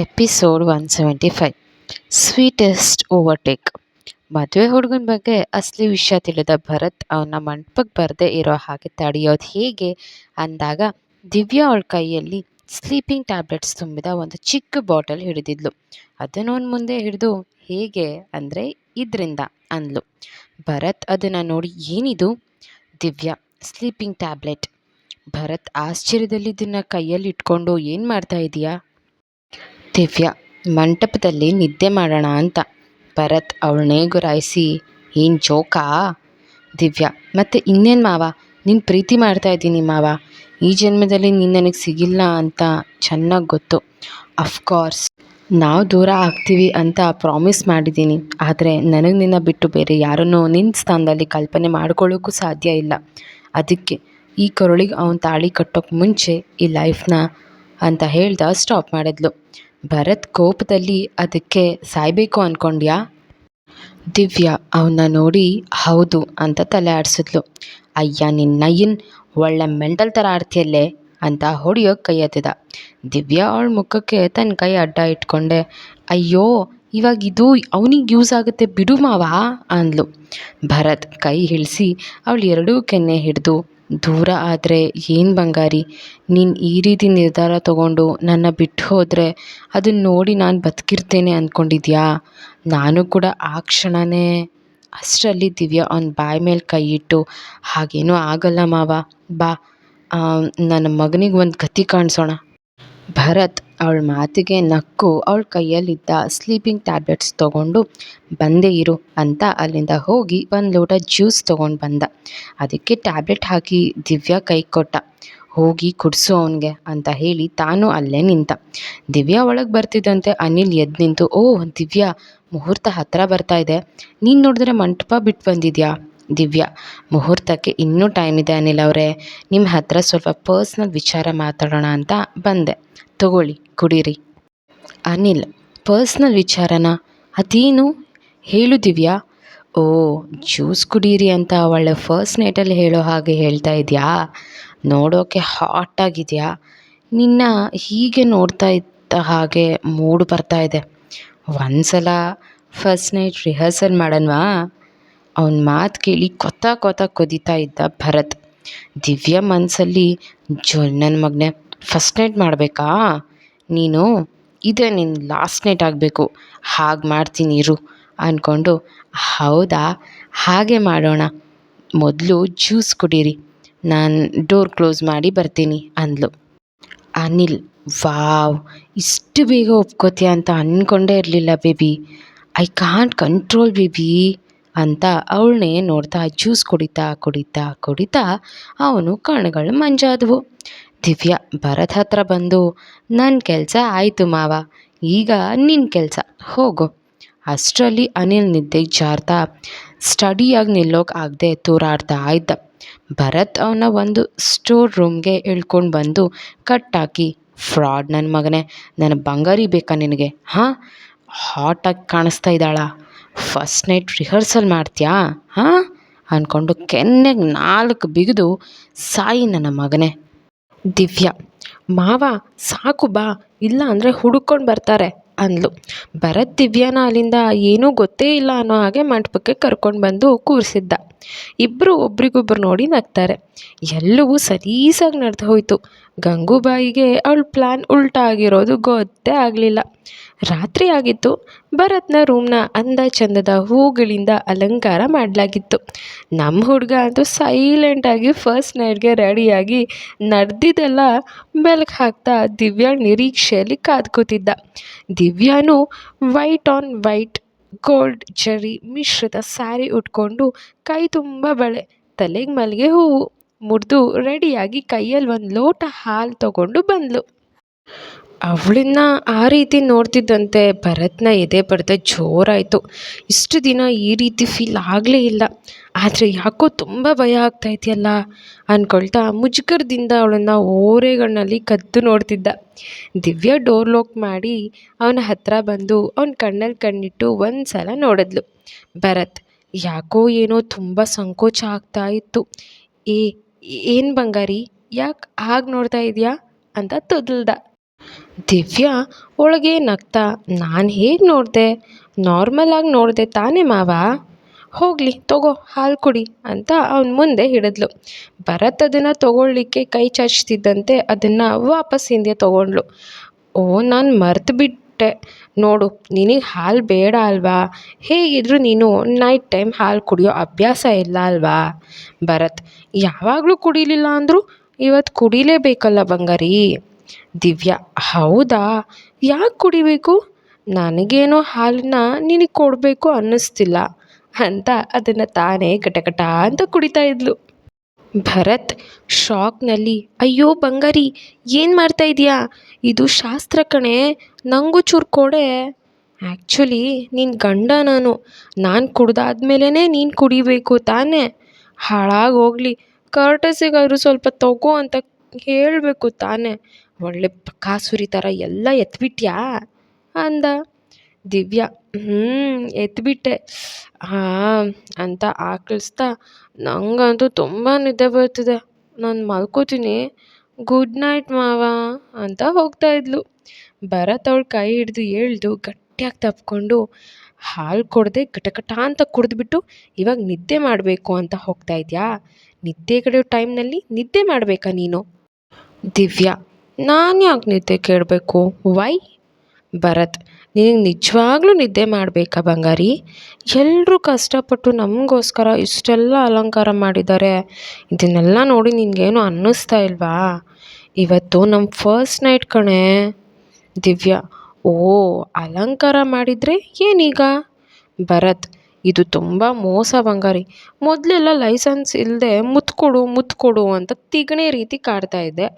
Episode 175 sweetest overtake. ಮದುವೆ ಹುಡುಗನ ಬಗ್ಗೆ ಅಸಲಿ ವಿಷಯ ತಿಳಿದ ಭರತ್ ಅವನ ಮಂಟಪಕ್ಕೆ ಬರದೇ ಇರೋ ಹಾಗೆ ತಡೆಯೋದು ಹೇಗೆ ಅಂದಾಗ ದಿವ್ಯಾ ಅವಳ ಕೈಯಲ್ಲಿ ಸ್ಲೀಪಿಂಗ್ ಟ್ಯಾಬ್ಲೆಟ್ಸ್ ತುಂಬಿದ ಒಂದು ಚಿಕ್ಕ ಬಾಟಲ್ ಹಿಡಿದಿದ್ಲು. ಅದನ್ನು ಅವನ ಮುಂದೆ ಹಿಡಿದು ಹೇಗೆ ಅಂದರೆ ಇದರಿಂದ ಅಂದ್ಲು. ಭರತ್ ಅದನ್ನು ನೋಡಿ ಏನಿದು? Divya sleeping tablet. ಭರತ್ ಆಶ್ಚರ್ಯದಲ್ಲಿ ಇದನ್ನ ಕೈಯಲ್ಲಿ ಇಟ್ಕೊಂಡು ಏನು ಮಾಡ್ತಾ ಇದೀಯಾ? ದಿವ್ಯಾ ಮಂಟಪದಲ್ಲಿ ನಿದ್ದೆ ಮಾಡೋಣ ಅಂತ. ಭರತ್ ಅವಳನ್ನೇ ಗುರಾಯಿಸಿ ಏನು ಜೋಕಾ? ದಿವ್ಯಾ ಮತ್ತೆ ಇನ್ನೇನು ಮಾವ, ನಿನ್ನ ಪ್ರೀತಿ ಮಾಡ್ತಾ ಇದ್ದೀನಿ ಮಾವ. ಈ ಜನ್ಮದಲ್ಲಿ ನೀನು ನನಗೆ ಸಿಗಿಲ್ಲ ಅಂತ ಚೆನ್ನಾಗಿ ಗೊತ್ತು. ಅಫ್ಕೋರ್ಸ್ ನಾವು ದೂರ ಆಗ್ತೀವಿ ಅಂತ ಪ್ರಾಮಿಸ್ ಮಾಡಿದ್ದೀನಿ. ಆದರೆ ನನಗೆ ನಿನ್ನ ಬಿಟ್ಟು ಬೇರೆ ಯಾರನ್ನೂ ನಿನ್ನ ಸ್ಥಾನದಲ್ಲಿ ಕಲ್ಪನೆ ಮಾಡ್ಕೊಳ್ಳೋಕ್ಕೂ ಸಾಧ್ಯ ಇಲ್ಲ. ಅದಕ್ಕೆ ಈ ಕರುಳಿಗೆ ಅವನ ತಾಳಿ ಕಟ್ಟೋಕ್ಕೆ ಮುಂಚೆ ಈ ಲೈಫ್ನ ಅಂತ ಹೇಳ್ದ ಸ್ಟಾಪ್ ಮಾಡಿದ್ಲು. ಭರತ್ ಕೋಪದಲ್ಲಿ ಅದಕ್ಕೆ ಸಾಯ್ಬೇಕು ಅಂದ್ಕೊಂಡ್ಯಾ? ದಿವ್ಯಾ ಅವನ್ನ ನೋಡಿ ಹೌದು ಅಂತ ತಲೆ ಆಡಿಸಿದ್ಲು. ಅಯ್ಯ ನಿನ್ನಯ್ಯನ್ ಒಳ್ಳೆ ಮೆಂಟಲ್ ಥರ ಆಡ್ತಿಯಲ್ಲೇ ಅಂತ ಹೊಡಿಯೋಕ್ಕೆ ಕೈ ಎತ್ತಿದ. ದಿವ್ಯಾ ಅವಳ ಮುಖಕ್ಕೆ ತನ್ನ ಕೈ ಅಡ್ಡ ಇಟ್ಕೊಂಡೆ ಅಯ್ಯೋ ಇವಾಗ ಇದು ಅವನಿಗೆ ಯೂಸ್ ಆಗುತ್ತೆ ಬಿಡು ಮಾವ ಅಂದ್ಲು. ಭರತ್ ಕೈ ಇಳಿಸಿ ಅವಳು ಎರಡೂ ಕೆನ್ನೆ ಹಿಡಿದು ದೂರ ಆದರೆ ಏನು ಬಂಗಾರಿ, ನೀನು ಈ ರೀತಿ ನಿರ್ಧಾರ ತಗೊಂಡು ನನ್ನ ಬಿಟ್ಟು ಹೋದರೆ ಅದನ್ನ ನೋಡಿ ನಾನು ಬದುಕಿರ್ತೇನೆ ಅಂದ್ಕೊಂಡಿದ್ಯಾ? ನಾನು ಕೂಡ ಆ ಕ್ಷಣನೇ. ಅಷ್ಟರಲ್ಲಿ ದಿವ್ಯಾ ಅವನ ಬಾಯಿ ಮೇಲೆ ಕೈ ಇಟ್ಟು ಹಾಗೇನೂ ಆಗಲ್ಲ ಮಾವ, ಬಾ ನನ್ನ ಮಗನಿಗೆ ಒಂದು ಗತಿ ಕಾಣಿಸೋಣ. ಭರತ್ ಅವಳ ಮಾತಿಗೆ ನಕ್ಕು ಅವಳ ಕೈಯಲ್ಲಿದ್ದ ಸ್ಲೀಪಿಂಗ್ ಟ್ಯಾಬ್ಲೆಟ್ಸ್ ತೊಗೊಂಡು ಬಂದೇ ಇರು ಅಂತ ಅಲ್ಲಿಂದ ಹೋಗಿ ಒಂದು ಲೋಟ ಜ್ಯೂಸ್ ತೊಗೊಂಡು ಬಂದ. ಅದಕ್ಕೆ ಟ್ಯಾಬ್ಲೆಟ್ ಹಾಕಿ ದಿವ್ಯಾ ಕೈ ಕೊಟ್ಟ. ಹೋಗಿ ಕುಡಿಸು ಅವನಿಗೆ ಅಂತ ಹೇಳಿ ತಾನು ಅಲ್ಲೇ ನಿಂತ. ದಿವ್ಯಾ ಒಳಗೆ ಬರ್ತಿದ್ದಂತೆ ಅನಿಲ್ ಎದ್ದು ನಿಂತು ದಿವ್ಯಾ ಮುಹೂರ್ತ ಹತ್ತಿರ ಬರ್ತಾ ಇದೆ, ನೀನು ನೋಡಿದ್ರೆ ಮಂಟಪ ಬಿಟ್ಟು ಬಂದಿದ್ಯಾ? ದಿವ್ಯಾ ಮುಹೂರ್ತಕ್ಕೆ ಇನ್ನೂ ಟೈಮ್ ಇದೆ ಅನಿಲ್ ಅವರೇ, ನಿಮ್ಮ ಹತ್ರ ಸ್ವಲ್ಪ ಪರ್ಸ್ನಲ್ ವಿಚಾರ ಮಾತಾಡೋಣ ಅಂತ ಬಂದೆ, ತಗೊಳ್ಳಿ ಕುಡೀರಿ. ಅನಿಲ್ ಪರ್ಸ್ನಲ್ ವಿಚಾರನ? ಅದೇನು ಹೇಳು ದಿವ್ಯಾ. ಜ್ಯೂಸ್ ಕುಡೀರಿ ಅಂತ ಒಳ್ಳೆ ಫಸ್ಟ್ ನೈಟಲ್ಲಿ ಹೇಳೋ ಹಾಗೆ ಹೇಳ್ತಾ ಇದೆಯಾ? ನೋಡೋಕೆ ಹಾಟಾಗಿದೆಯಾ? ನಿನ್ನ ಹೀಗೆ ನೋಡ್ತಾ ಇದ್ದ ಹಾಗೆ ಮೂಡ್ ಬರ್ತಾ ಇದೆ. ಒಂದ್ಸಲ ಫಸ್ಟ್ ನೈಟ್ ರಿಹರ್ಸಲ್ ಮಾಡೋಣವಾ? ಅವನ ಮಾತು ಕೇಳಿ ಕೊತ ಕುದೀತಾ ಇದ್ದ ಭರತ್. ದಿವ್ಯಾ ಮನಸ್ಸಲ್ಲಿ ನನ್ನ ಮಗನೇ ಫಸ್ಟ್ ನೈಟ್ ಮಾಡಬೇಕಾ ನೀನು? ಇದೇ ನಿನ್ನ ಲಾಸ್ಟ್ ನೈಟ್ ಆಗಬೇಕು, ಹಾಗೆ ಮಾಡ್ತೀನಿ ಇರು ಅಂದ್ಕೊಂಡು ಹೌದಾ ಹಾಗೆ ಮಾಡೋಣ, ಮೊದಲು ಜ್ಯೂಸ್ ಕುಡೀರಿ, ನಾನು ಡೋರ್ ಕ್ಲೋಸ್ ಮಾಡಿ ಬರ್ತೀನಿ ಅಂದ್ಲು. ಅನಿಲ್ ವಾವ್, ಇಷ್ಟು ಬೇಗ ಒಪ್ಕೋತೀಯ ಅಂತ ಅಂದ್ಕೊಂಡೇ ಇರಲಿಲ್ಲ baby, I can't control baby ಅಂತ ಅವಳನ್ನೇ ನೋಡ್ತಾ ಜ್ಯೂಸ್ ಕುಡಿತಾ ಅವನು ಕಣ್ಣುಗಳು ಮಂಜಾದವು. ದಿವ್ಯಾ ಭರತ್ ಹತ್ರ ಬಂದು ನನ್ನ ಕೆಲಸ ಆಯಿತು ಮಾವ, ಈಗ ನಿನ್ನ ಕೆಲಸ ಹೋಗು. ಅಷ್ಟರಲ್ಲಿ ಅನಿಲ್ ನಿದ್ದೆಗೆ ಜಾರ್ತಾ ಸ್ಟಡಿಯಾಗಿ ನಿಲ್ಲೋಕೆ ಆಗದೆ ತೂರಾಡ್ತಾ ಇದ್ದ. ಭರತ್ ಅವನ ಒಂದು ಸ್ಟೋರ್ ರೂಮ್ಗೆ ಇಳ್ಕೊಂಡು ಬಂದು ಕಟ್ಟಾಕಿ ಫ್ರಾಡ್ ನನ್ನ ಮಗನೇ, ನನ್ನ ಬಂಗಾರಿ ಬೇಕಾ ನಿನಗೆ? ಹಾಟಾಗಿ ಕಾಣಿಸ್ತಾ ಇದ್ದಾಳ, ಫಸ್ಟ್ ನೈಟ್ ರಿಹರ್ಸಲ್ ಮಾಡ್ತೀಯಾ ಅಂದ್ಕೊಂಡು ಕೆನ್ನೆಗೆ 4 ಬಿಗಿದು ಸಾಯಿ ನನ್ನ ಮಗನೇ. ದಿವ್ಯಾ ಮಾವ ಸಾಕು ಬಾ, ಇಲ್ಲ ಅಂದರೆ ಹುಡುಕೊಂಡು ಬರ್ತಾರೆ ಅಂದ್ಲು. ಭರತ್ ದಿವ್ಯಾನ ಅಲ್ಲಿಂದ ಏನೂ ಗೊತ್ತೇ ಇಲ್ಲ ಅನ್ನೋ ಹಾಗೆ ಮಂಟಪಕ್ಕೆ ಕರ್ಕೊಂಡು ಬಂದು ಕೂರಿಸಿದ್ದ. ಇಬ್ಬರು ಒಬ್ರಿಗೊಬ್ರು ನೋಡಿ ನಗ್ತಾರೆ. ಎಲ್ಲವೂ ಸಲೀಸಾಗಿ ನಡೆದು ಹೋಯಿತು. ಗಂಗೂಬಾಯಿಗೆ ಅವಳ ಪ್ಲ್ಯಾನ್ ಉಲ್ಟಾ ಆಗಿರೋದು ಗೊತ್ತೇ ಆಗಲಿಲ್ಲ. ರಾತ್ರಿ ಆಗಿತ್ತು. ಭರತ್ನ ರೂಮ್ನ ಅಂದ ಚಂದದ ಹೂಗಳಿಂದ ಅಲಂಕಾರ ಮಾಡಲಾಗಿತ್ತು. ನಮ್ಮ ಹುಡುಗ ಅಂತೂ ಸೈಲೆಂಟಾಗಿ ಫಸ್ಟ್ ನೈಟ್ಗೆ ರೆಡಿಯಾಗಿ ನಡೆದಿದ್ದೆಲ್ಲ ಮೆಲ್ಕು ಹಾಕ್ತಾ ದಿವ್ಯಾ ನಿರೀಕ್ಷೆಯಲ್ಲಿ ಕಾದು ಕೂತಿದ್ದ. ದಿವ್ಯಾನು ವೈಟ್ ಆನ್ ವೈಟ್ ಗೋಲ್ಡ್ ಜರಿ ಮಿಶ್ರಿತ ಸ್ಯಾರಿ ಉಟ್ಕೊಂಡು ಕೈ ತುಂಬ ಬಳೆ, ತಲೆಗೆ ಮಲ್ಲಿಗೆ ಹೂವು ಮುರಿದು ರೆಡಿಯಾಗಿ ಕೈಯಲ್ಲಿ ಒಂದು ಲೋಟ ಹಾಲು ತಗೊಂಡು ಬಂದ್ಲು. ಅವಳನ್ನ ಆ ರೀತಿ ನೋಡ್ತಿದ್ದಂತೆ ಭರತ್ನ ಎದೆ ಬಡಿತ ಜೋರಾಯಿತು. ಇಷ್ಟು ದಿನ ಈ ರೀತಿ ಫೀಲ್ ಆಗಲೇ ಇಲ್ಲ, ಆದರೆ ಯಾಕೋ ತುಂಬ ಭಯ ಆಗ್ತಾ ಇದೆಯಲ್ಲ ಅಂದ್ಕೊಳ್ತಾ ಮುಜುಗರದಿಂದ ಅವಳನ್ನು ಓರೆಗಣ್ಣಲ್ಲಿ ಕದ್ದು ನೋಡ್ತಿದ್ದ. ದಿವ್ಯಾ ಡೋರ್ ಲಾಕ್ ಮಾಡಿ ಅವನ ಹತ್ರ ಬಂದು ಅವನ ಕಣ್ಣಲ್ಲಿ ಕಣ್ಣಿಟ್ಟು ಒಂದು ಸಲ ನೋಡಿದ್ಲು. ಭರತ್ ಯಾಕೋ ಏನೋ ತುಂಬ ಸಂಕೋಚ ಆಗ್ತಾ ಇತ್ತು. ಏನು ಬಂಗಾರಿ, ಯಾಕೆ ಹಾಗೆ ನೋಡ್ತಾ ಇದೆಯಾ ಅಂತ ತೊದಲ್ದ. ದಿವ್ಯಾ ಒಳಗೆ ನಗ್ತಾ, ನಾನು ಹೇಗೆ ನೋಡಿದೆ, ನಾರ್ಮಲ್ ಆಗಿ ನೋಡಿದೆ ತಾನೇ ಮಾವ, ಹೋಗಲಿ ತಗೋ ಹಾಲು ಕುಡಿ ಅಂತ ಅವನ ಮುಂದೆ ಹಿಡಿದ್ಲು. ಭರತ್ ಅದನ್ನು ತಗೊಳ್ಳಿಕ್ಕೆ ಕೈ ಚಾಚ್ತಿದ್ದಂತೆ ಅದನ್ನು ವಾಪಸ್ ಹಿಂದೆ ತಗೊಂಡ್ಳು. ಓ, ನಾನು ಮರ್ತು ಬಿಟ್ಟೆ ನೋಡು, ನಿನಗೆ ಹಾಲು ಬೇಡ ಅಲ್ವಾ, ಹೇಗಿದ್ರು ನೀನು ನೈಟ್ ಟೈಮ್ ಹಾಲು ಕುಡಿಯೋ ಅಭ್ಯಾಸ ಇಲ್ಲ ಅಲ್ವಾ. ಭರತ್, ಯಾವಾಗಲೂ ಕುಡಿಲಿಲ್ಲ ಅಂದರೂ ಇವತ್ತು ಕುಡಿಲೇಬೇಕಲ್ಲ ಬಂಗಾರಿ. ದಿವ್ಯಾ, ಹೌದಾ, ಯಾಕೆ ಕುಡಿಬೇಕು, ನನಗೇನೋ ಹಾಲನ್ನ ನಿನಗೆ ಕೊಡಬೇಕು ಅನ್ನಿಸ್ತಿಲ್ಲ ಅಂತ ಅದನ್ನು ತಾನೇ ಕಟಕಟ ಅಂತ ಕುಡಿತಾ ಇದ್ಲು. ಭರತ್ ಶಾಕ್ನಲ್ಲಿ, ಅಯ್ಯೋ ಬಂಗಾರಿ, ಏನು ಮಾಡ್ತಾ ಇದೀಯಾ, ಇದು ಶಾಸ್ತ್ರ ಕಣೆ, ನನಗೂ ಚೂರು ಕೊಡೆ. ಆ್ಯಕ್ಚುಲಿ ನಿನ್ನ ಗಂಡ ನಾನು ಕುಡ್ದಾದ್ಮೇಲೇ ನೀನು ಕುಡಿಬೇಕು ತಾನೇ, ಹಾಳಾಗೋಗಲಿ, ಕರ್ಟಸಿಗಾದರೂ ಸ್ವಲ್ಪ ತಗೋ ಅಂತ ಹೇಳಬೇಕು ತಾನೇ, ಒಳ್ಳೆ ಬಕಾಸುರಿ ಥರ ಎಲ್ಲ ಎತ್ಬಿಟ್ಯಾ ಅಂದ. ದಿವ್ಯಾ, ಎತ್ಬಿಟ್ಟೆ ಹಾಂ ಅಂತ ಆಕಳಿಸ್ತಾ, ನನಗಂತೂ ತುಂಬ ನಿದ್ದೆ ಬರ್ತಿದೆ, ನಾನು ಮಲ್ಕೋತೀನಿ, ಗುಡ್ ನೈಟ್ ಮಾವ ಅಂತ ಹೋಗ್ತಾ ಇದ್ಲು. ಭರತ್ ಅವಳು ಕೈ ಹಿಡಿದು ಎಳ್ದು ಗಟ್ಟಿಯಾಗಿ ತಪ್ಕೊಂಡು ಹಾಲು ಕೊಡದೆ ಗಟಗಟ ಅಂತ ಕುಡಿದ್ಬಿಟ್ಟು, ಇವಾಗ ನಿದ್ದೆ ಮಾಡಬೇಕು ಅಂತ ಹೋಗ್ತಾ ಇದೆಯಾ, ನಿದ್ದೆ ಕಡೆಯೋ ಟೈಮ್ನಲ್ಲಿ ನಿದ್ದೆ ಮಾಡಬೇಕಾ ನೀನು. ದಿವ್ಯಾ, ನಾನು ಯಾಕೆ ನಿದ್ದೆ ಕೇಳಬೇಕು, ವೈ. ಭರತ್, ನಿನಗೆ ನಿಜವಾಗ್ಲೂ ನಿದ್ದೆ ಮಾಡಬೇಕಾ ಬಂಗಾರಿ, ಎಲ್ಲರೂ ಕಷ್ಟಪಟ್ಟು ನಮಗೋಸ್ಕರ ಇಷ್ಟೆಲ್ಲ ಅಲಂಕಾರ ಮಾಡಿದ್ದಾರೆ, ಇದನ್ನೆಲ್ಲ ನೋಡಿ ನಿನಗೇನು ಅನ್ನಿಸ್ತಾ ಇಲ್ವಾ, ಇವತ್ತು ನಮ್ಮ ಫಸ್ಟ್ ನೈಟ್ ಕಣೆ. ದಿವ್ಯಾ, ಓ, ಅಲಂಕಾರ ಮಾಡಿದರೆ ಏನೀಗ. ಭರತ್, ಇದು ತುಂಬ ಮೋಸ ಬಂಗಾರಿ, ಮೊದಲೆಲ್ಲ ಲೈಸೆನ್ಸ್ ಇಲ್ಲದೆ ಮುತ್ತು ಕೊಡು ಅಂತ ತಿಗಣೆ ರೀತಿ ಕಾಡ್ತಾ ಇದ್ದೆ,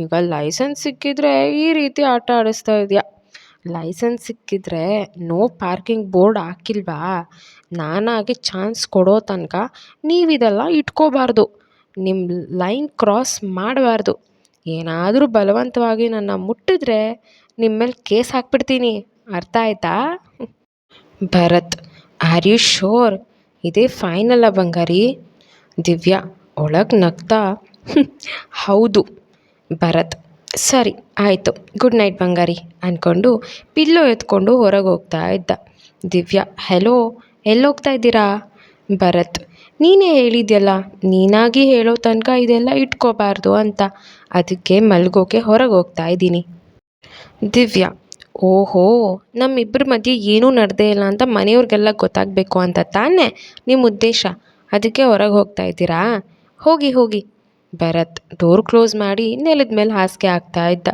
ಈಗ ಲೈಸೆನ್ಸ್ ಸಿಕ್ಕಿದ್ರೆ ಈ ರೀತಿ ಆಟ ಆಡಿಸ್ತಾ ಇದೆಯಾ. ಲೈಸೆನ್ಸ್ ಸಿಕ್ಕಿದ್ರೆ ನೋ ಪಾರ್ಕಿಂಗ್ ಬೋರ್ಡ್ ಹಾಕಿಲ್ವಾ, ನಾನಾಗೆ ಚಾನ್ಸ್ ಕೊಡೋ ತನಕ ನೀವಿದೆಲ್ಲ ಇಟ್ಕೋಬಾರ್ದು, ನಿಮ್ಮ ಲೈನ್ ಕ್ರಾಸ್ ಮಾಡಬಾರ್ದು, ಏನಾದರೂ ಬಲವಂತವಾಗಿ ನನ್ನ ಮುಟ್ಟಿದ್ರೆ ನಿಮ್ಮ ಮೇಲೆ ಕೇಸ್ ಹಾಕ್ಬಿಡ್ತೀನಿ, ಅರ್ಥ ಆಯ್ತಾ. ಭರತ್, ಆರ್ ಯು ಶೋರ್, ಇದೇ ಫೈನಲ್ಲ ಬಂಗಾರಿ. ದಿವ್ಯಾ ಒಳಗೆ ನಗ್ತಾ, ಹೌದು. ಭರತ್, ಸರಿ ಆಯಿತು, ಗುಡ್ ನೈಟ್ ಬಂಗಾರಿ ಅಂದ್ಕೊಂಡು ಪಿಲ್ಲೋ ಎತ್ಕೊಂಡು ಹೊರಗೆ ಹೋಗ್ತಾ ಇದ್ದ. ದಿವ್ಯಾ, ಹೆಲೋ, ಎಲ್ಲೋಗ್ತಾ ಇದ್ದೀರಾ. ಭರತ್, ನೀನೇ ಹೇಳಿದ್ಯಲ್ಲ, ನೀನಾಗಿ ಹೇಳೋ ತನಕ ಇದೆಲ್ಲ ಇಟ್ಕೋಬಾರ್ದು ಅಂತ, ಅದಕ್ಕೆ ಮಲ್ಗೋಕೆ ಹೊರಗೆ ಹೋಗ್ತಾ ಇದ್ದೀನಿ. ದಿವ್ಯಾ, ಓಹೋ, ನಮ್ಮಿಬ್ಬರ ಮಧ್ಯೆ ಏನೂ ನಡೆದೇ ಇಲ್ಲ ಅಂತ ಮನೆಯವ್ರಿಗೆಲ್ಲ ಗೊತ್ತಾಗಬೇಕು ಅಂತ ತಾನೇ ನಿಮ್ಮ ಉದ್ದೇಶ, ಅದಕ್ಕೆ ಹೊರಗೆ ಹೋಗ್ತಾ ಇದ್ದೀರಾ, ಹೋಗಿ ಹೋಗಿ. ಭರತ್ ಡೋರ್ ಕ್ಲೋಸ್ ಮಾಡಿ ನೆಲದ ಮೇಲೆ ಹಾಸಿಗೆ ಹಾಕ್ತಾ ಇದ್ದ.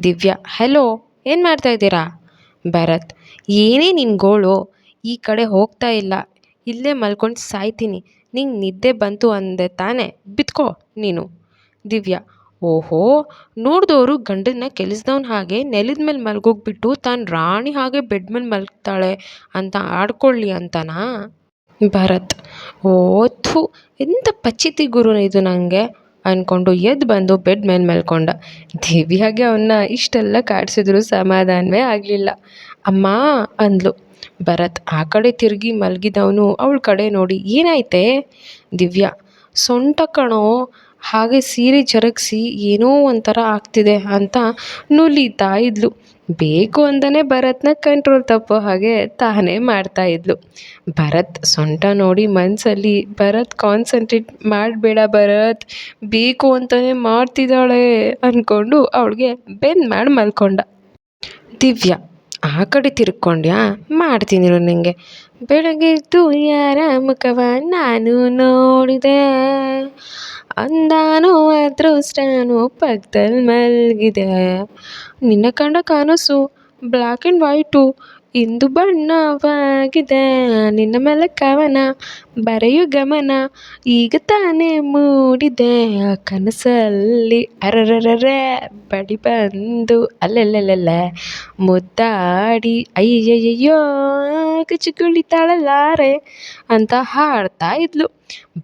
ದಿವ್ಯಾ, ಹೆಲೋ, ಏನು ಮಾಡ್ತಾ ಇದ್ದೀರಾ. ಭರತ್, ಏನೇ ನಿನ್ನ ಗೋಳು, ಈ ಕಡೆ ಹೋಗ್ತಾ ಇಲ್ಲ, ಇಲ್ಲೇ ಮಲ್ಕೊಂಡು ಸಾಯ್ತೀನಿ, ನಿಂಗೆ ನಿದ್ದೆ ಬಂತು ಅಂದೆ ತಾನೇ, ಬಿತ್ಕೋ ನೀನು. ದಿವ್ಯಾ, ಓಹೋ, ನೋಡಿದವರು ಗಂಡನ್ನ ಕೆಲಸದವನ ಹಾಗೆ ನೆಲದ ಮೇಲೆ ಮಲ್ಗೋಗ್ಬಿಟ್ಟು ತಾನು ರಾಣಿ ಹಾಗೆ ಬೆಡ್ ಮೇಲೆ ಮಲ್ಗ್ತಾಳೆ ಅಂತ ಆಡ್ಕೊಳ್ಳಿ ಅಂತನಾ. ಭರತ್, ಓಥು, ಎಂಥ ಪಚಿತಿ ಗುರು ಇದು ನನಗೆ ಅಂದ್ಕೊಂಡು ಎದ್ದು ಬಂದು ಬೆಡ್ ಮೇಲೆ ಮಲ್ಕೊಂಡ. ದಿವ್ಯಾಗೆ ಅವನ್ನ ಇಷ್ಟೆಲ್ಲ ಕಾಡಿಸಿದ್ರು ಸಮಾಧಾನವೇ ಆಗಲಿಲ್ಲ. ಅಮ್ಮ ಅಂದ್ಲು. ಭರತ್ ಆ ಕಡೆ ತಿರುಗಿ ಮಲಗಿದವನು ಅವಳ ಕಡೆ ನೋಡಿ, ಏನಾಯ್ತೆ. ದಿವ್ಯಾ, ಸೊಂಟ ಕಣೋ, ಹಾಗೆ ಸೀರೆ ಜರುಗಿಸಿ ಏನೋ ಒಂಥರ ಆಗ್ತಿದೆ ಅಂತ ನುಲಿತಾ ಇದ್ಲು. ಬೇಕು ಅಂತಲೇ ಭರತ್ನ ಕಂಟ್ರೋಲ್ ತಪ್ಪೋ ಹಾಗೆ ತಾನೇ ಮಾಡ್ತಾ ಇದ್ಲು. ಭರತ್ ಸೊಂಟ ನೋಡಿ ಮನಸ್ಸಲ್ಲಿ, ಭರತ್ ಕಾನ್ಸಂಟ್ರೇಟ್ ಮಾಡಬೇಡ ಭರತ್, ಬೇಕು ಅಂತಲೇ ಮಾಡ್ತಿದ್ದಾಳೆ ಅಂದ್ಕೊಂಡು ಅವಳಿಗೆ ಬೆನ್ ಮಾಡಿ ಮಲ್ಕೊಂಡ. ದಿವ್ಯಾ ಆ ಕಡೆ ತಿರ್ಕೊಂಡ್ಯಾ, ಮಾಡ್ತೀನಿ ನಿನಗೆ. ಬೆಳಗ್ಗೆ ಎದ್ದು ಯಾರ ಮುಖವ ನಾನು ನೋಡಿದೆ, ಅಂದಾನೋ ಅದೃಷ್ಟನೋ ಪಕ್ಕದಲ್ಲಿ ಮಲಗಿದೆ, ನಿನ್ನ ಕಂಡ ಕನಸು ಬ್ಲ್ಯಾಕ್ ಆ್ಯಂಡ್ ವೈಟು ಇಂದು ಬಣ್ಣವಾಗಿದೆ, ನಿನ್ನ ಮೇಲೆ ಕವನ ಬರೆಯು ಗಮನ ಈಗ ತಾನೇ ಮೂಡಿದೆ, ಕನಸಲ್ಲಿ ಅರರರರೆ ಬಡಿ ಬಂದು ಅಲ್ಲೆಲ್ಲೆಲ್ಲೆಲ್ಲ ಮುದ್ದಾಡಿ ಅಯ್ಯಯ್ಯಯ್ಯೋ ಕುಳಿತಾಳಲ್ಲಾರೆ ಅಂತ ಹಾಡ್ತಾ ಇದ್ಲು.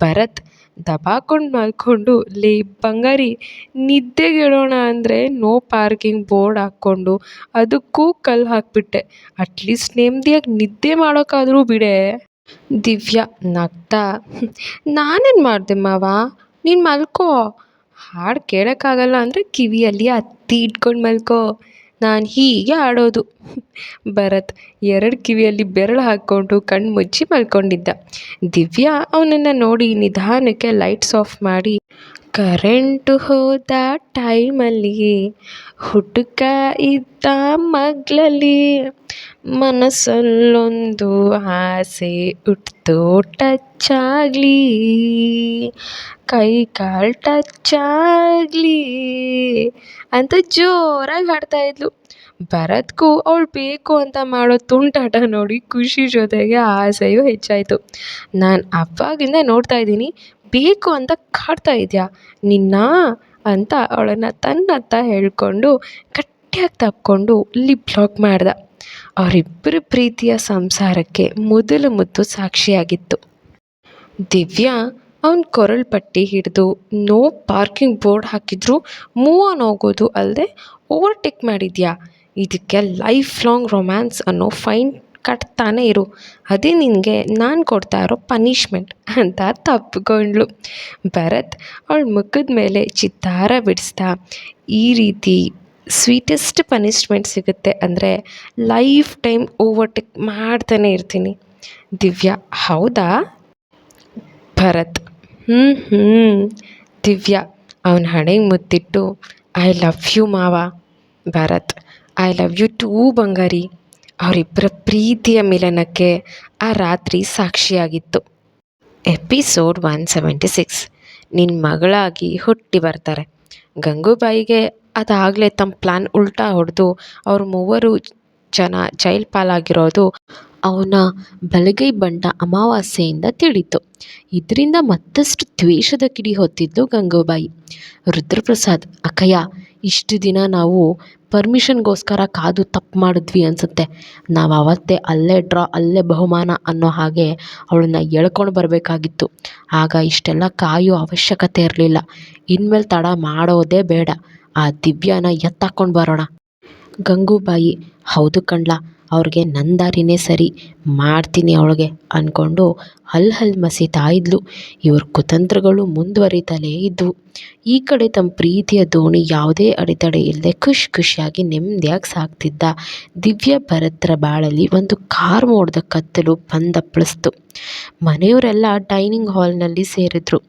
ಭರತ್ ದಬಾಕೊಂಡು ಮಲ್ಕೊಂಡು, ಲೇ ಬಂಗಾರಿ, ನಿದ್ದೆಗೆಡೋಣ ಅಂದರೆ ನೋ ಪಾರ್ಕಿಂಗ್ ಬೋರ್ಡ್ ಹಾಕ್ಕೊಂಡು ಅದಕ್ಕೂ ಕಲ್ಲು ಹಾಕಿಬಿಟ್ಟೆ, ಅಟ್ಲೀಸ್ಟ್ ನೆಮ್ಮದಿಯಾಗಿ ನಿದ್ದೆ ಮಾಡೋಕ್ಕಾದರೂ ಬಿಡೆ. ದಿವ್ಯಾ ನಗ್ತಾ, ನಾನೇನು ಮಾಡಿದೆ ಮಾವ, ನೀನು ಮಲ್ಕೋ, ಹಾಡು ಕೇಳೋಕ್ಕಾಗಲ್ಲ ಅಂದರೆ ಕಿವಿಯಲ್ಲಿ ಹತ್ತಿ ಇಟ್ಕೊಂಡು ಮಲ್ಕೋ, ನಾನು ಹೀಗೆ ಆಡೋದು. ಭರತ್ ಎರಡು ಕಿವಿಯಲ್ಲಿ ಬೆರಳು ಹಾಕ್ಕೊಂಡು ಕಣ್ಣು ಮುಚ್ಚಿ ಮಲ್ಕೊಂಡಿದ್ದ. ದಿವ್ಯಾ ಅವನನ್ನು ನೋಡಿ ನಿಧಾನಕ್ಕೆ ಲೈಟ್ಸ್ ಆಫ್ ಮಾಡಿ, ಕರೆಂಟು ಹೋದ ಟೈಮಲ್ಲಿ ಹುಡುಗ ಇದ್ದ ಮಗ್ಲಲ್ಲಿ ಮನಸ್ಸಲ್ಲೊಂದು ಆಸೆ ಹುಟ್ತು, ಟಚ್ ಆಗಲಿ ಕೈ ಕಾಲು ಟಚ್ ಆಗಲಿ ಅಂತ ಜೋರಾಗಿ ಹಾಡ್ತಾ ಇದ್ಲು. ಭರತ್ಗೂ ಅವಳು ಬೇಕು ಅಂತ ಮಾಡೋ ತುಂಟಾಟ ನೋಡಿ ಖುಷಿ ಜೊತೆಗೆ ಆಸೆಯೂ ಹೆಚ್ಚಾಯಿತು. ನಾನು ಅವಾಗಿಂದ ನೋಡ್ತಾ ಇದ್ದೀನಿ, ಬೇಕು ಅಂತ ಕಾಡ್ತಾ ಇದೆಯಾ ನಿನ್ನ ಅಂತ ಅವಳನ್ನು ತನ್ನತ್ತ ಹೇಳ್ಕೊಂಡು ಗಟ್ಟಿಯಾಗಿ ತಕ್ಕೊಂಡು ಲಿಪ್ ಲಾಕ್ ಮಾಡ್ದ. ಅವರಿಬ್ಬರ ಪ್ರೀತಿಯ ಸಂಸಾರಕ್ಕೆ ಮೊದಲ ಮುತ್ತು ಸಾಕ್ಷಿಯಾಗಿತ್ತು. ದಿವ್ಯಾ ಅವನ ಕೊರಳು ಪಟ್ಟಿ ಹಿಡಿದು ನೋ ಪಾರ್ಕಿಂಗ್ ಬೋರ್ಡ್ ಹಾಕಿದ್ರು ಮೂವ್ ಆನ್ ಹೋಗೋದು ಅಲ್ಲದೆ ಓವರ್ಟೇಕ್ ಮಾಡಿದ್ಯಾ, ಇದಕ್ಕೆ ಲೈಫ್ ಲಾಂಗ್ ರೊಮ್ಯಾನ್ಸ್ ಅನ್ನೋ ಫೈನ್ ಕಟ್ತಾನೆ ಇರು, ಅದೇ ನಿನಗೆ ನಾನು ಕೊಡ್ತಾ ಇರೋ ಪನಿಷ್ಮೆಂಟ್ ಅಂತ ತಪ್ಪಿಕೊಂಡ್ಳು. ಭರತ್ ಅವಳ ಮುಖದ ಮೇಲೆ ಚಿತ್ತಾರ ಬಿಡಿಸ್ತಾ, ಈ ರೀತಿ ಸ್ವೀಟೆಸ್ಟ್ ಪನಿಷ್ಮೆಂಟ್ ಸಿಗುತ್ತೆ ಅಂದರೆ ಲೈಫ್ ಟೈಮ್ ಓವರ್ಟೇಕ್ ಮಾಡ್ತಾನೆ ಇರ್ತೀನಿ. ದಿವ್ಯಾ ಹೌದಾ? ಭರತ್ ಹ್ಞೂ. ದಿವ್ಯಾ ಅವನ ಹಣೆಗೆ ಮುತ್ತಿಟ್ಟು, ಐ ಲವ್ ಯು ಮಾವ. Bharat I love you too ಬಂಗಾರಿ. ಅವರಿಬ್ಬರ ಪ್ರೀತಿಯ ಮಿಲನಕ್ಕೆ ಆ ರಾತ್ರಿ ಸಾಕ್ಷಿಯಾಗಿತ್ತು. ಎಪಿಸೋಡ್ 176 ನಿನ್ನ ಮಗಳಾಗಿ ಹುಟ್ಟಿ ಬರ್ತಾರೆ. ಗಂಗೂಬಾಯಿಗೆ ಅದಾಗಲೇ ತಮ್ಮ ಪ್ಲ್ಯಾನ್ ಉಲ್ಟಾ ಹೊಡೆದು ಅವ್ರ ಮೂವರು ಜನ ಜೈಲ್ ಪಾಲಾಗಿರೋದು ಅವನ ಬಲಗೈ ಬಂಟ ಅಮಾವಾಸ್ಯೆಯಿಂದ ತಿಳಿತು. ಇದರಿಂದ ಮತ್ತಷ್ಟು ದ್ವೇಷದ ಕಿಡಿ ಹೊತ್ತಿದ್ಲು ಗಂಗೂಬಾಯಿ. ರುದ್ರಪ್ರಸಾದ್, ಅಕ್ಕಯ್ಯ, ಇಷ್ಟು ದಿನ ನಾವು ಪರ್ಮಿಷನ್ಗೋಸ್ಕರ ಕಾದು ತಪ್ಪು ಮಾಡಿದ್ವಿ ಅನಿಸುತ್ತೆ. ನಾವು ಅವತ್ತೇ ಅಲ್ಲೇ ಡ್ರಾ ಅಲ್ಲೇ ಬಹುಮಾನ ಅನ್ನೋ ಹಾಗೆ ಅವಳನ್ನ ಎಳ್ಕೊಂಡು ಬರಬೇಕಾಗಿತ್ತು. ಆಗ ಇಷ್ಟೆಲ್ಲ ಕಾಯೋ ಅವಶ್ಯಕತೆ ಇರಲಿಲ್ಲ. ಇನ್ಮೇಲೆ ತಡ ಮಾಡೋದೇ ಬೇಡ. ಆ ದಿವ್ಯಾನ ಎತ್ತಾಕೊಂಡು ಬರೋಣ. ಗಂಗೂಬಾಯಿ ಹೌದು ಕಣ್ಲ, ಅವ್ರಿಗೆ ನನ್ನ ದಾರಿನೇ ಸರಿ, ಮಾಡ್ತೀನಿ ಅವಳಿಗೆ ಅಂದ್ಕೊಂಡು ಹಲ್ ಮಸೀತಾ ಇದ್ಲು. ಇವ್ರ ಕುತಂತ್ರಗಳು ಮುಂದುವರಿತಲೇ ಇದ್ವು. ಈ ಕಡೆ ತಮ್ಮ ಪ್ರೀತಿಯ ದೋಣಿ ಯಾವುದೇ ಅಡೆತಡೆ ಇಲ್ಲದೆ ಖುಷಿಯಾಗಿ ನೆಮ್ಮದಿಯಾಗಿ ಸಾಗ್ತಿದ್ದ ದಿವ್ಯಾ ಭರತ್ರ ಬಾಳಲ್ಲಿ ಒಂದು ಕಾರ್ ಮೋಡದ ಕತ್ತಲು ಬಂದಪ್ಪಳಿಸ್ತು. ಮನೆಯವರೆಲ್ಲ ಡೈನಿಂಗ್ ಹಾಲ್ನಲ್ಲಿ ಸೇರಿದ್ರು.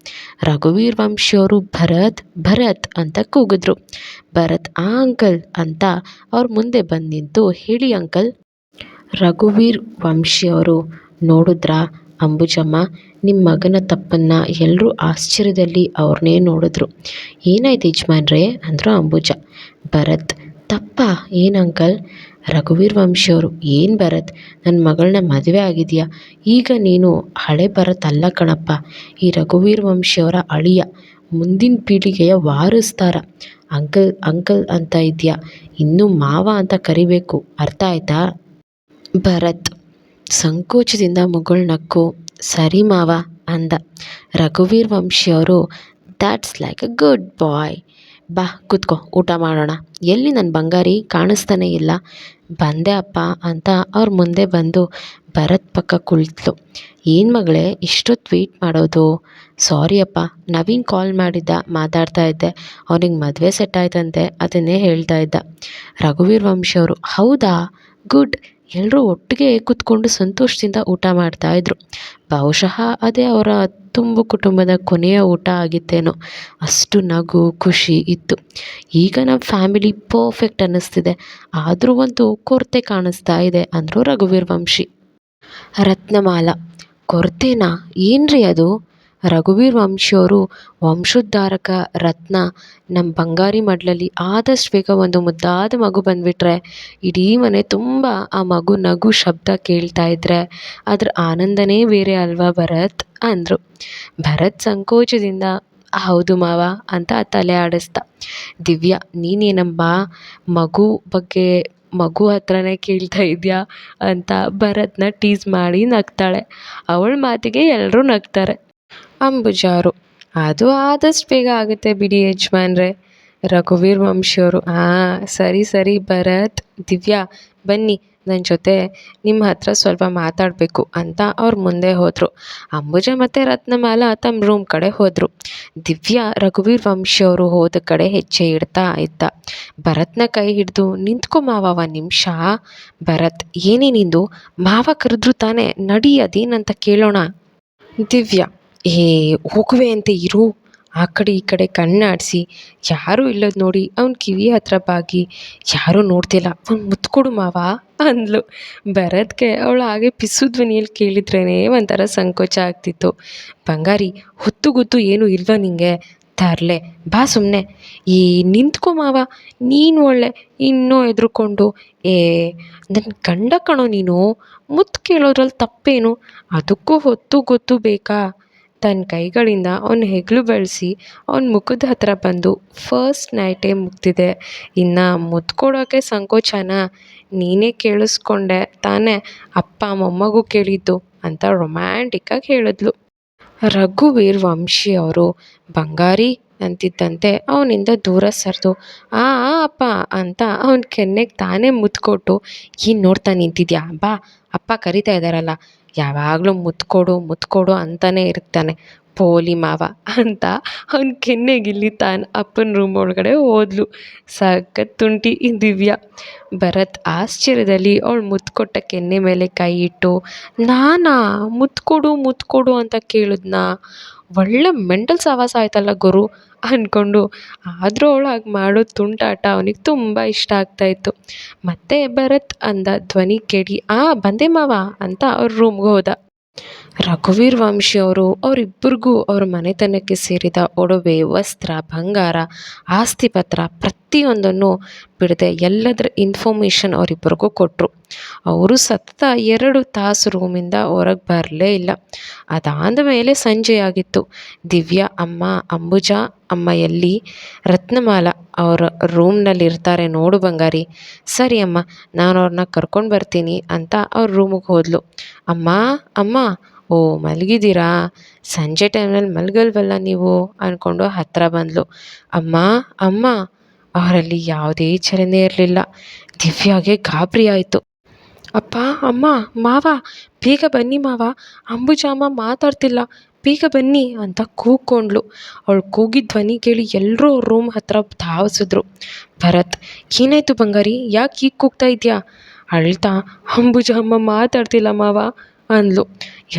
ರಘುವೀರ್ ವಂಶಿಯವರು ಭರತ್ ಭರತ್ ಅಂತ ಕೂಗಿದ್ರು. ಭರತ್ ಆ ಅಂಕಲ್ ಅಂತ ಅವ್ರ ಮುಂದೆ ಬಂದು ನಿಂತು, ಹೇಳಿ ಅಂಕಲ್. ರಘುವೀರ್ ವಂಶಿಯವರು ನೋಡಿದ್ರಾ ಅಂಬುಜಮ್ಮ, ನಿಮ್ಮ ಮಗನ ತಪ್ಪನ್ನು ಎಲ್ಲರೂ ಆಶ್ಚರ್ಯದಲ್ಲಿ ಅವ್ರನ್ನೇ ನೋಡಿದ್ರು. ಏನಾಯ್ತು ಯಜಮಾನ್ರೇ ಅಂದರು ಅಂಬುಜ. ಭರತ್ ತಪ್ಪ ಏನು ಅಂಕಲ್? ರಘುವೀರ್ ವಂಶಿಯವರು, ಏನು ಭರತ್, ನನ್ನ ಮಗಳನ್ನ ಮದುವೆ ಆಗಿದೆಯಾ, ಈಗ ನೀನು ಹಳೆ ಭರತ್ ಅಲ್ಲ ಕಣಪ್ಪ, ಈ ರಘುವೀರ್ ವಂಶಿಯವರ ಅಳಿಯ, ಮುಂದಿನ ಪೀಳಿಗೆಯ ವಾರಸ್ದಾರ. ಅಂಕಲ್ ಅಂಕಲ್ ಅಂತ ಇದೆಯಾ, ಇನ್ನೂ ಮಾವ ಅಂತ ಕರಿಬೇಕು, ಅರ್ಥ ಆಯ್ತಾ? ಭರತ್ ಸಂಕೋಚದಿಂದ ಮುಗುಳ್ನಕ್ಕು, ಸರಿ ಮಾವ ಅಂದ. ರಘುವೀರ್ ವಂಶಿಯವರು, ದ್ಯಾಟ್ಸ್ ಲೈಕ್ ಅ ಗುಡ್ ಬಾಯ್, ಬಾ ಕೂತ್ಕೋ ಊಟ ಮಾಡೋಣ. ಎಲ್ಲಿ ನನ್ನ ಬಂಗಾರಿ ಕಾಣಿಸ್ತಾನೇ ಇಲ್ಲ? ಬಂದೆ ಅಪ್ಪ ಅಂತ ಅವ್ರ ಮುಂದೆ ಬಂದು ಭರತ್ ಪಕ್ಕ ಕುಳಿತಳು. ಏನು ಮಗಳೇ ಇಷ್ಟೊತ್ತು ವೆಯ್ಟ್ ಮಾಡೋದು? ಸಾರಿ ಅಪ್ಪ, ನವೀನ್ ಕಾಲ್ ಮಾಡಿದ್ದ, ಮಾತಾಡ್ತಾ ಇದ್ದೆ, ಅವನಿಗೆ ಮದುವೆ ಸೆಟ್ ಆಯ್ತಂತೆ, ಅದನ್ನೇ ಹೇಳ್ತಾ ಇದ್ದ. ರಘುವೀರ್ ವಂಶಿಯವರು, ಹೌದಾ, ಗುಡ್. ಎಲ್ಲರೂ ಒಟ್ಟಿಗೆ ಕೂತ್ಕೊಂಡು ಸಂತೋಷದಿಂದ ಊಟ ಮಾಡ್ತಾಯಿದ್ರು. ಬಹುಶಃ ಅದೇ ಅವರ ತುಂಬು ಕುಟುಂಬದ ಕೊನೆಯ ಊಟ ಆಗಿತ್ತೇನೋ, ಅಷ್ಟು ನಗು ಖುಷಿ ಇತ್ತು. ಈಗ ನಮ್ಮ ಫ್ಯಾಮಿಲಿ ಪರ್ಫೆಕ್ಟ್ ಅನ್ನಿಸ್ತಿದೆ, ಆದರೂ ಒಂದು ಕೊರತೆ ಕಾಣಿಸ್ತಾ ಇದೆ ಅಂದರು ರಘುವೀರ್ ವಂಶಿ. ರತ್ನಮಾಲಾ, ಕೊರತೆನಾ, ಏನ್ರಿ ಅದು? ರಘುವೀರ್ ವಂಶಿಯವರು, ವಂಶೋದ್ಧಾರಕ ರತ್ನ ನಮ್ಮ ಬಂಗಾರಿ ಮಡ್ಲಲ್ಲಿ ಆದಷ್ಟು ಬೇಗ ಒಂದು ಮುದ್ದಾದ ಮಗು ಬಂದುಬಿಟ್ರೆ ಇಡೀ ಮನೆ ತುಂಬ ಆ ಮಗು ನಗು ಶಬ್ದ ಕೇಳ್ತಾ ಇದ್ರೆ ಅದ್ರ ಆನಂದನೇ ಬೇರೆ ಅಲ್ವಾ ಭರತ್ ಅಂದರು. ಭರತ್ ಸಂಕೋಚದಿಂದ ಹೌದು ಮಾವ ಅಂತ ತಲೆ ಆಡಿಸ್ದ. ದಿವ್ಯಾ, ನೀನೇನಮ್ಮ ಮಗು ಬಗ್ಗೆ ಮಗು ಹತ್ರನೇ ಕೇಳ್ತಾ ಇದೆಯಾ ಅಂತ ಭರತ್ನ ಟೀಸ್ ಮಾಡಿ ನಗ್ತಾಳೆ. ಅವಳ ಮಾತಿಗೆ ಎಲ್ಲರೂ ನಗ್ತಾರೆ. ಅಂಬುಜಾರು, ಅದು ಆದಷ್ಟು ಬೇಗ ಆಗುತ್ತೆ ಬಿಡಿ ಯಜಮಾನ್ರೆ. ರಘುವೀರ್ ವಂಶಿಯವರು ಸರಿ ಸರಿ ಭರತ್ ದಿವ್ಯಾ ಬನ್ನಿ ನನ್ನ ಜೊತೆ ನಿಮ್ಮ ಹತ್ರ ಸ್ವಲ್ಪ ಮಾತಾಡಬೇಕು ಅಂತ ಅವ್ರು ಮುಂದೆ ಹೋದರು. ಅಂಬುಜ ಮತ್ತು ರತ್ನಮಾಲ ತಮ್ಮ ರೂಮ್ ಕಡೆ ಹೋದರು. ದಿವ್ಯಾ ರಘುವೀರ್ ವಂಶಿಯವರು ಹೋದ ಕಡೆ ಹೆಜ್ಜೆ ಇಡ್ತಾ ಇದ್ದ. ಭರತ್ನ ಕೈ ಹಿಡಿದು ನಿಂತ್ಕೊ ಮಾವ ಒಂದು ನಿಮಿಷ. ಭರತ್ ಏನೇನಿಂದು ಮಾವ ಕರೆದ್ರು ತಾನೇ, ನಡಿ ಅದೇನಂತ ಕೇಳೋಣ. ದಿವ್ಯಾ ಹೋಗುವೆ ಅಂತ ಇರು. ಆ ಕಡೆ ಈ ಕಡೆ ಕಣ್ಣಾಡಿಸಿ ಯಾರೂ ಇಲ್ಲದ ನೋಡಿ ಅವ್ನ ಕಿವಿ ಹತ್ರ ಬಾಗಿ ಯಾರೂ ನೋಡ್ತಿಲ್ಲ, ಒಂದು ಮುತ್ತು ಕೊಡು ಮಾವ ಅಂದ್ಲು. ಭರತ್ಗೆ ಅವಳು ಹಾಗೆ ಪಿಸು ಧ್ವನಿಯಲ್ಲಿ ಕೇಳಿದ್ರೇ ಒಂಥರ ಸಂಕೋಚ ಆಗ್ತಿತ್ತು. ಬಂಗಾರಿ ಹೊತ್ತು ಗೊತ್ತು ಏನೂ ಇಲ್ವಾ ನಿಂಗೆ? ತರ್ಲೆ ಬಾ ಸುಮ್ಮನೆ. ನಿಂತ್ಕೊ ಮಾವ, ನೀನು ಒಳ್ಳೆ ಇನ್ನೂ ಎದ್ರುಕೊಂಡು. ನನ್ನ ಗಂಡ ಕಣೋ ನೀನು, ಮುತ್ತು ಕೇಳೋದ್ರಲ್ಲಿ ತಪ್ಪೇನು? ಅದಕ್ಕೂ ಹೊತ್ತು ಗೊತ್ತು ಬೇಕಾ? ತನ್ನ ಕೈಗಳಿಂದ ಅವನ ಹೆಗಲು ಬೆಳೆಸಿ ಅವನ ಮುಖದ ಹತ್ರ ಬಂದು ಫಸ್ಟ್ ನೈಟೇ ಮುಗ್ದಿದೆ, ಇನ್ನು ಮುತ್ತು ಕೊಡೋಕ್ಕೆ ಸಂಕೋಚನ? ನೀನೇ ಕೇಳಿಸ್ಕೊಂಡೆ ತಾನೇ ಅಪ್ಪ ಮೊಮ್ಮಗು ಕೇಳಿದ್ದು ಅಂತ ರೊಮ್ಯಾಂಟಿಕ್ಕಾಗಿ ಹೇಳಿದ್ಲು. ರಘುವೀರ್ ವಂಶಿ ಅವರು ಬಂಗಾರಿ ಅಂತಿದ್ದಂತೆ ಅವನಿಂದ ದೂರ ಸರಿದು ಆ ಅಪ್ಪ ಅಂತ ಅವನ ಕೆನ್ನೆಗೆ ತಾನೇ ಮುತ್ಕೊಟ್ಟು, ಏನು ನೋಡ್ತಾ ನಿಂತಿದ್ಯಾ, ಬಾ ಅಪ್ಪ ಕರಿತಾ ಇದ್ದಾರಲ್ಲ, ಯಾವಾಗಲೂ ಮುತ್ಕೊಡು ಅಂತಾನೆ ಇರ್ತಾನೆ ಪೋಲಿ ಮಾವ ಅಂತ ಅವ್ನ ಕೆನ್ನೆಗಿಲ್ಲಿ ತಾನು ಅಪ್ಪನ ರೂಮ್ ಒಳಗಡೆ ಹೋದ್ಲು. ಸಖತ್ ತುಂಟಿ ದಿವ್ಯಾ. ಭರತ್ ಆಶ್ಚರ್ಯದಲ್ಲಿ ಅವಳು ಮುತ್ಕೊಟ್ಟ ಕೆನ್ನೆ ಮೇಲೆ ಕೈ ಇಟ್ಟು, ನಾನಾ ಮುತ್ಕೊಡು ಅಂತ ಕೇಳಿದ್ನಾ? ಒಳ್ಳೆ ಮೆಂಟಲ್ ಸವಾಸ ಆಯ್ತಲ್ಲ ಗುರು ಅಂದ್ಕೊಂಡು. ಆದರೂ ಅವಳು ಹಾಗೆ ಮಾಡೋ ತುಂಟಾಟ ಅವನಿಗೆ ತುಂಬ ಇಷ್ಟ ಆಗ್ತಾಯಿತ್ತು. ಮತ್ತೆ ಭರತ್ ಅಂದ ಧ್ವನಿ ಕೇಳಿ ಬಂದೆ ಮಾವ ಅಂತ ಅವ್ರ ರೂಮ್ಗೆ ಹೋದ. ರಘುವೀರ್ ವಂಶಿ ಅವರಿಬ್ಬರಿಗೂ ಅವ್ರ ಮನೆತನಕ್ಕೆ ಸೇರಿದ ಒಡವೆ, ವಸ್ತ್ರ, ಬಂಗಾರ, ಆಸ್ತಿ ಪತ್ರ ಪ್ರತಿಯೊಂದನ್ನು ಬಿಡದೆ ಎಲ್ಲದರ ಇನ್ಫಾರ್ಮೇಷನ್ ಅವರಿಬ್ಬರಿಗೂ ಕೊಟ್ಟರು. ಅವರು ಸತತ 2 ತಾಸು ರೂಮಿಂದ ಹೊರಗೆ ಬರಲೇ ಇಲ್ಲ. ಅದಾದ ಮೇಲೆ ಸಂಜೆಯಾಗಿತ್ತು. ದಿವ್ಯಾ ಅಮ್ಮ, ಅಂಬುಜಾ ಅಮ್ಮ ಎಲ್ಲಿ? ರತ್ನಮಾಲ ಅವರ ರೂಮ್ನಲ್ಲಿ ಇರ್ತಾರೆ ನೋಡು ಬಂಗಾರಿ. ಸರಿ ಅಮ್ಮ, ನಾನು ಅವ್ರನ್ನ ಕರ್ಕೊಂಡು ಬರ್ತೀನಿ ಅಂತ ಅವ್ರ ರೂಮಿಗೆ ಹೋದ್ಲು. ಅಮ್ಮ ಓ ಮಲಗಿದ್ದೀರಾ? ಸಂಜೆ ಟೈಮ್ನಲ್ಲಿ ಮಲಗಲ್ವಲ್ಲ ನೀವು ಅಂದ್ಕೊಂಡು ಹತ್ತಿರ ಬಂದಳು. ಅಮ್ಮ ಅವರಲ್ಲಿ ಯಾವುದೇ ಚಲನೆ ಇರಲಿಲ್ಲ. ದಿವ್ಯಾಗೆ ಗಾಬರಿ ಆಯಿತು. ಅಪ್ಪ, ಅಮ್ಮ, ಮಾವ, ಬೇಗ ಬನ್ನಿ ಮಾವ, ಅಂಬುಜಾ ಅಮ್ಮ ಮಾತಾಡ್ತಿಲ್ಲ, ಬೇಗ ಬನ್ನಿ ಅಂತ ಕೂಗ್ಕೊಂಡ್ಳು. ಅವಳು ಕೂಗಿದ ಧ್ವನಿ ಕೇಳಿ ಎಲ್ಲರೂ ಅವ್ರ ರೂಮ್ ಹತ್ರ ಧಾವಿಸಿದ್ರು. ಭರತ್ ಏನಾಯಿತು ಬಂಗಾರಿ, ಯಾಕೆ ಹೀಗೆ ಕೂಗ್ತಾ ಇದೆಯಾ? ಅಳ್ತಾ ಅಂಬುಜಾ ಅಮ್ಮ ಮಾತಾಡ್ತಿಲ್ಲ ಮಾವ ಅಂದ್ಲು.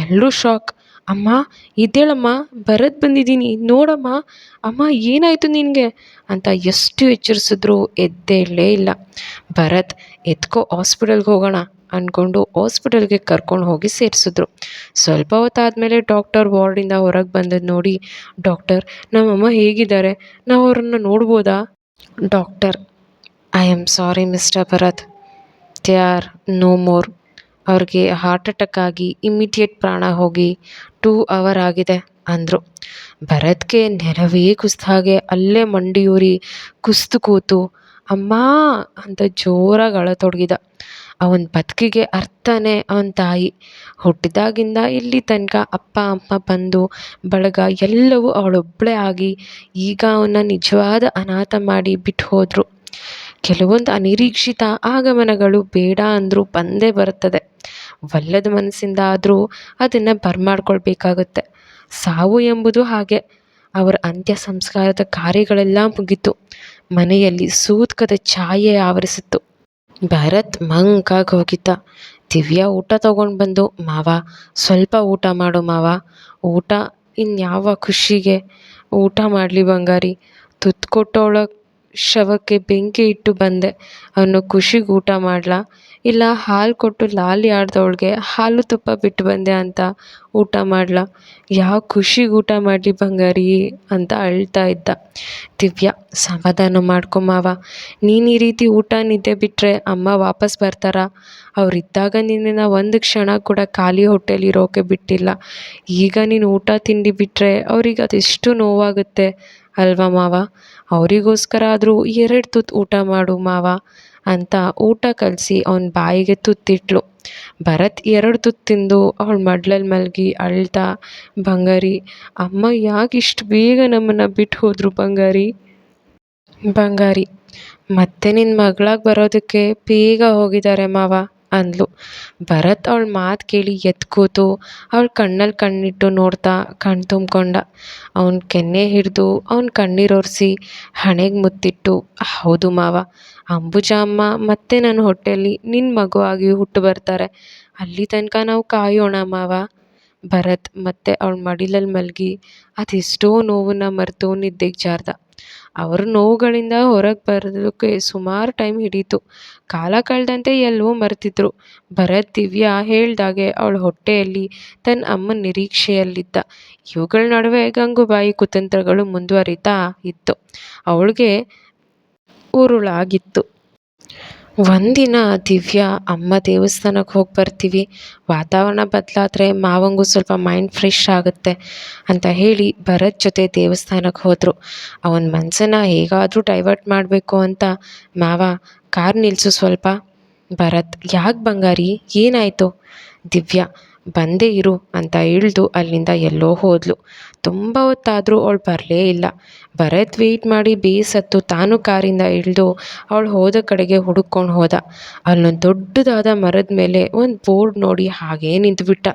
ಎಲ್ಲರೂ ಶಾಕ್. ಅಮ್ಮ ಇದ್ದೇಳಮ್ಮ, ಭರತ್ ಬಂದಿದ್ದೀನಿ ನೋಡಮ್ಮ, ಅಮ್ಮ ಏನಾಯಿತು ನಿನಗೆ ಅಂತ ಎಷ್ಟು ಎಚ್ಚರಿಸಿದ್ರು ಎದ್ದೇಳಲೇ ಇಲ್ಲ. ಭರತ್ ಎತ್ಕೋ ಹಾಸ್ಪಿಟಲ್ಗೆ ಹೋಗೋಣ ಅಂದ್ಕೊಂಡು ಹಾಸ್ಪಿಟಲ್ಗೆ ಕರ್ಕೊಂಡು ಹೋಗಿ ಸೇರಿಸಿದ್ರು. ಸ್ವಲ್ಪ ಹೊತ್ತಾದಮೇಲೆ ಡಾಕ್ಟರ್ ವಾರ್ಡಿಂದ ಹೊರಗೆ ಬಂದದ್ದು ನೋಡಿ, ಡಾಕ್ಟರ್ ನಮ್ಮಮ್ಮ ಹೇಗಿದ್ದಾರೆ, ನಾವು ಅವ್ರನ್ನ ನೋಡ್ಬೋದಾ? Doctor I am sorry mister Bharat, they are no more. ಅವ್ರಿಗೆ ಹಾರ್ಟ್ ಅಟ್ಯಾಕ್ ಆಗಿ ಇಮ್ಮಿಡಿಯೇಟ್ ಪ್ರಾಣ ಹೋಗಿ 2 ಅವರ್ ಆಗಿದೆ ಅಂದರು. ಭರತ್ಗೆ ನೆರವೇ ಕುಸಿದ ಹಾಗೆ ಅಲ್ಲೇ ಮಂಡಿಯೂರಿ ಕುಸ್ತು ಕೂತು ಅಮ್ಮ ಅಂತ ಜೋರಾಗಿ ಅಳತೊಡಗಿದ. ಅವನ ಬದುಕಿಗೆ ಅರ್ಥನೇ ಅವನ ತಾಯಿ. ಹುಟ್ಟಿದಾಗಿಂದ ಇಲ್ಲಿ ತನಕ ಅಪ್ಪ ಅಮ್ಮ ಬಂದು ಬಳಗ ಎಲ್ಲವೂ ಅವಳೊಬ್ಬಳೇ ಆಗಿ ಈಗ ಅವನ್ನ ನಿಜವಾದ ಅನಾಥ ಮಾಡಿ ಬಿಟ್ಟು ಹೋದರು. ಕೆಲವೊಂದು ಅನಿರೀಕ್ಷಿತ ಆಗಮನಗಳು ಬೇಡ ಅಂದರೂ ಬಂದೇ ಬರುತ್ತದೆ. ಒಲ್ಲದ ಮನಸ್ಸಿಂದ ಆದರೂ ಅದನ್ನು ಬರಮಾಡ್ಕೊಳ್ಬೇಕಾಗುತ್ತೆ. ಸಾವು ಎಂಬುದು ಹಾಗೆ. ಅವರ ಅಂತ್ಯ ಸಂಸ್ಕಾರದ ಕಾರ್ಯಗಳೆಲ್ಲ ಮುಗಿತು. ಮನೆಯಲ್ಲಿ ಸೂತ್ಕದ ಛಾಯೆ ಆವರಿಸಿತ್ತು. ಭರತ್ ಮಂಕಾಗಿ ಹೋಗಿದ್ದ. ದಿವ್ಯಾ ಊಟ ತೊಗೊಂಡು ಬಂದು, ಮಾವ ಸ್ವಲ್ಪ ಊಟ ಮಾಡು ಮಾವ. ಊಟ ಇನ್ಯಾವ ಖುಷಿಗೆ ಊಟ ಮಾಡಲಿ ಬಂಗಾರಿ, ತುತ್ತು ಕೊಟ್ಟವಳ ಶವಕ್ಕೆ ಬೆಂಕಿ ಇಟ್ಟು ಬಂದೆ ಅನ್ನೋ ಖುಷಿಗೆ ಊಟ ಮಾಡಲಾ, ಇಲ್ಲ ಹಾಲು ಕೊಟ್ಟು ಲಾಲಿ ಆಡ್ದವಳಿಗೆ ಹಾಲು ತುಪ್ಪ ಬಿಟ್ಟು ಬಂದೆ ಅಂತ ಊಟ ಮಾಡಲಾ? ಯಾವ ಖುಷಿಗೆ ಊಟ ಮಾಡಲಿ ಬಂಗಾರಿ ಅಂತ ಅಳ್ತಾ ಇದ್ದ. ದಿವ್ಯಾ ಸಮಾಧಾನ ಮಾಡ್ಕೊ ಮಾವ, ನೀನು ಈ ರೀತಿ ಊಟ ನಿದ್ದೆ ಬಿಟ್ಟರೆ ಅಮ್ಮ ವಾಪಸ್ ಬರ್ತಾರಾ? ಅವರಿದ್ದಾಗ ನಿನ್ನನ್ನು ಒಂದು ಕ್ಷಣ ಕೂಡ ಖಾಲಿ ಹೊಟ್ಟೆಲಿರೋಕೆ ಬಿಟ್ಟಿಲ್ಲ. ಈಗ ನೀನು ಊಟ ತಿಂಡಿ ಬಿಟ್ಟರೆ ಅವ್ರಿಗೆ ಅದೆಷ್ಟು ನೋವಾಗುತ್ತೆ ಅಲ್ವಾ ಮಾವ? ಅವರಿಗೋಸ್ಕರ ಆದರೂ 2 ತುತ್ತು ಊಟ ಮಾಡು ಮಾವ ಅಂತ ಊಟ ಕಲಸಿ ಅವನ ಬಾಯಿಗೆ ತುತ್ತಿಟ್ಲು. ಭರತ್ 2 ತುತ್ತು ತಿಂದು ಅವಳ ಮಡ್ಲಲ್ಲಿ ಮಲಗಿ ಅಳ್ತಾ, ಬಂಗಾರಿ ಅಮ್ಮ ಯಾಕೆ ಇಷ್ಟು ಬೇಗ ನಮ್ಮನ್ನು ಬಿಟ್ಟು ಹೋದರು ಬಂಗಾರಿ? ಬಂಗಾರಿ: ಮತ್ತೆ ನಿನ್ನ ಮಗಳಾಗಿ ಬರೋದಕ್ಕೆ ಬೇಗ ಹೋಗಿದ್ದಾರೆ ಮಾವ ಅಂದ್ಲು. ಭರತ್ ಅವಳ ಮಾತು ಕೇಳಿ ಎದ್ದು ಕೂತು ಅವಳ ಕಣ್ಣಲ್ಲಿ ಕಣ್ಣಿಟ್ಟು ನೋಡ್ತಾ ಕಣ್ ತುಂಬ್ಕೊಂಡ. ಅವನ ಕೆನ್ನೆ ಹಿಡಿದು ಅವನ ಕಣ್ಣೀರೊರೆಸಿ ಹಣೆಗೆ ಮುತ್ತಿಟ್ಟು, ಹೌದು ಮಾವ, ಅಂಬುಜಾ ಅಮ್ಮ ಮತ್ತೆ ನನ್ನ ಹೊಟ್ಟೆಯಲ್ಲಿ ನಿನ್ನ ಮಗು ಆಗಿ ಹುಟ್ಟು ಬರ್ತಾರೆ. ಅಲ್ಲಿ ತನಕ ನಾವು ಕಾಯೋಣ ಮಾವ. ಭರತ್ ಮತ್ತೆ ಅವಳ ಮಡಿಲಲ್ಲಿ ಮಲಗಿ ಅದೆಷ್ಟೋ ನೋವನ್ನ ಮರೆತು ನಿದ್ದೆಗೆ ಜಾರ್ದ. ಅವ್ರ ನೋವುಗಳಿಂದ ಹೊರಗೆ ಬರೋದಕ್ಕೆ ಸುಮಾರು ಟೈಮ್ ಹಿಡೀತು. ಕಾಲ ಕಳೆದಂತೆ ಎಲ್ಲವೂ ಮರೆತಿದ್ರು. ಭರತ್ ದಿವ್ಯಾ ಹೇಳ್ದಾಗೆ ಅವಳ ಹೊಟ್ಟೆಯಲ್ಲಿ ತನ್ನ ಅಮ್ಮನ ನಿರೀಕ್ಷೆಯಲ್ಲಿದ್ದ. ಇವುಗಳ ನಡುವೆ ಗಂಗೂಬಾಯಿ ಕುತಂತ್ರಗಳು ಮುಂದುವರಿತಾ ಇತ್ತು. ಅವಳಿಗೆ ಉರುಳಾಗಿತ್ತು. ಒಂದಿನ ದಿವ್ಯಾ, ಅಮ್ಮ ದೇವಸ್ಥಾನಕ್ಕೆ ಹೋಗಿ ಬರ್ತೀವಿ, ವಾತಾವರಣ ಬದಲಾದ್ರೆ ಮಾವಂಗೂ ಸ್ವಲ್ಪ ಮೈಂಡ್ ಫ್ರೆಶ್ ಆಗುತ್ತೆ ಅಂತ ಹೇಳಿ ಭರತ್ ಜೊತೆ ದೇವಸ್ಥಾನಕ್ಕೆ ಹೋದರು. ಅವನ ಮನಸ್ಸನ್ನು ಹೇಗಾದರೂ ಡೈವರ್ಟ್ ಮಾಡಬೇಕು ಅಂತ, ಮಾವ ಕಾರ್ ನಿಲ್ಲಿಸು ಸ್ವಲ್ಪ. ಭರತ್: ಯಾಕೆ ಬಂಗಾರಿ, ಏನಾಯಿತು? ದಿವ್ಯಾ: ಬಂದೇ ಇರು ಅಂತ ಇಳಿದು ಅಲ್ಲಿಂದ ಎಲ್ಲೋ ಹೋದ್ಲು. ತುಂಬ ಹೊತ್ತಾದರೂ ಅವಳು ಬರಲೇ ಇಲ್ಲ. ಭರತ್ ವೆಯ್ಟ್ ಮಾಡಿ ಬೇಸತ್ತು ತಾನು ಕಾರಿಂದ ಇಳಿದು ಅವಳು ಹೋದ ಕಡೆಗೆ ಹುಡುಕೊಂಡು ಹೋದ. ಅಲ್ಲೊಂದು ದೊಡ್ಡದಾದ ಮರದ ಮೇಲೆ ಒಂದು ಬೋರ್ಡ್ ನೋಡಿ ಹಾಗೇ ನಿಂತುಬಿಟ್ಟ.